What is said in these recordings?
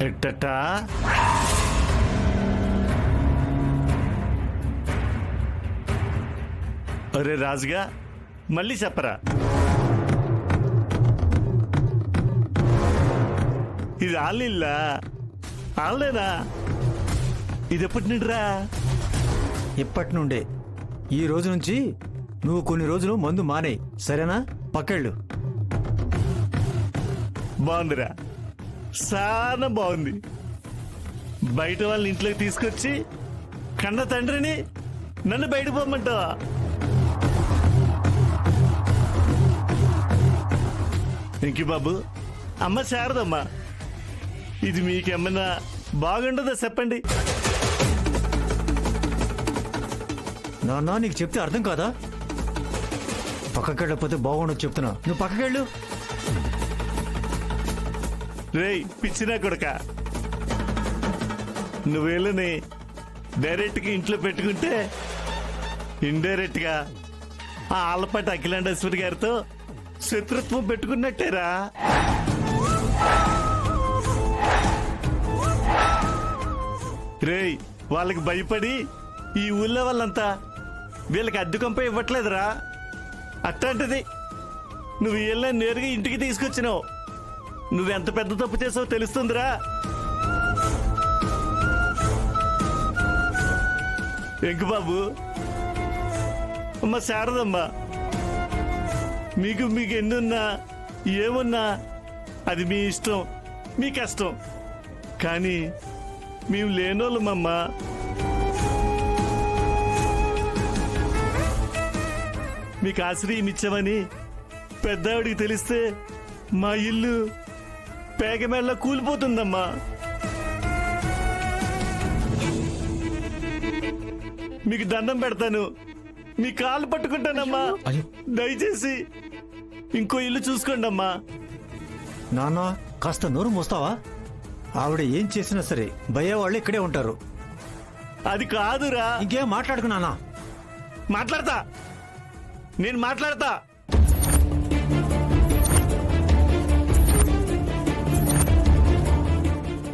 ఎట్టటా అరే రాజుగా మళ్ళీ చెప్పరా. ఇది ఆళ్ళిల్లా ఆళ్ళేనా? ఇది ఎప్పటి నుండిరా? ఇప్పటి నుండే. ఈ రోజు నుంచి నువ్వు కొన్ని రోజులు మందు మానేయి, సరేనా? పక్కెళ్ళు. బాగుందిరా, చాలా బాగుంది. బయట వాళ్ళని ఇంట్లోకి తీసుకొచ్చి కన్న తండ్రిని నన్ను బయట పోమంటావా? ఇంకి బాబు, అమ్మ శారదమ్మా, ఇది మీకేమన్నా బాగుండదో చెప్పండి. నాన్న నీకు చెప్తే అర్థం కాదా? పక్కకెళ్ళకపోతే బాగుండదు చెప్తున్నా. నువ్వు పక్కకెళ్ళు. రేయ్ పిచ్చినా కొడక, నువ్వేళ్ళని డైరెక్ట్గా ఇంట్లో పెట్టుకుంటే ఇండైరెక్ట్గా ఆ ఆళ్ళపాటి అఖిలాండేశ్వరి గారితో శత్రుత్వం పెట్టుకున్నట్టేరా. రేయ్ వాళ్ళకి భయపడి ఈ ఊళ్ళో వాళ్ళంతా వీళ్ళకి అద్దె కొంప ఇవ్వట్లేదురా. అట్లాంటిది నువ్వు వీళ్ళని నేరుగా ఇంటికి తీసుకొచ్చినావు. నువ్వెంత పెద్ద తప్పు చేసావో తెలుస్తుందిరా. ఎంకు బాబు, అమ్మ శారదమ్మ, మీకు ఎన్నున్నా ఏమున్నా అది మీ ఇష్టం, మీ కష్టం. కానీ మేము లేనోళ్ళమమ్మా. మీకు ఆశ్రయం ఇచ్చామని పెద్దావిడికి తెలిస్తే మా ఇల్లు పేగమేళ్ళ కూలిపోతుందమ్మా. మీకు దండం పెడతాను, మీ కాలు పట్టుకుంటానమ్మా. దయచేసి ఇంకో ఇల్లు చూసుకోండి అమ్మా. నాన్న కాస్త నోరు మోస్తావా? ఆవిడ ఏం చేసినా సరే భయ్య వాళ్ళు ఇక్కడే ఉంటారు. అది కాదురా. ఇంకేం మాట్లాడుకున్నానా? మాట్లాడతా, నేను మాట్లాడతా.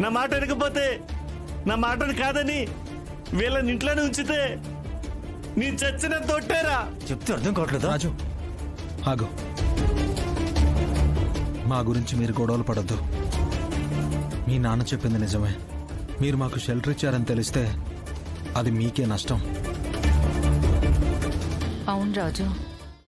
నా మాట వినకపోతే, నా మాటను కాదని వీళ్ళని ఇంట్లోనే ఉంచితే నేను చచ్చిన తొట్టారా. చెప్తే అర్థం కావట్లేదా? రాజు ఆగు, మా గురించి మీరు గొడవలు పడద్దు. మీ నాన్న చెప్పింది నిజమే. మీరు మాకు షెల్టర్ ఇచ్చారని తెలిస్తే అది మీకే నష్టం. అవును రాజు,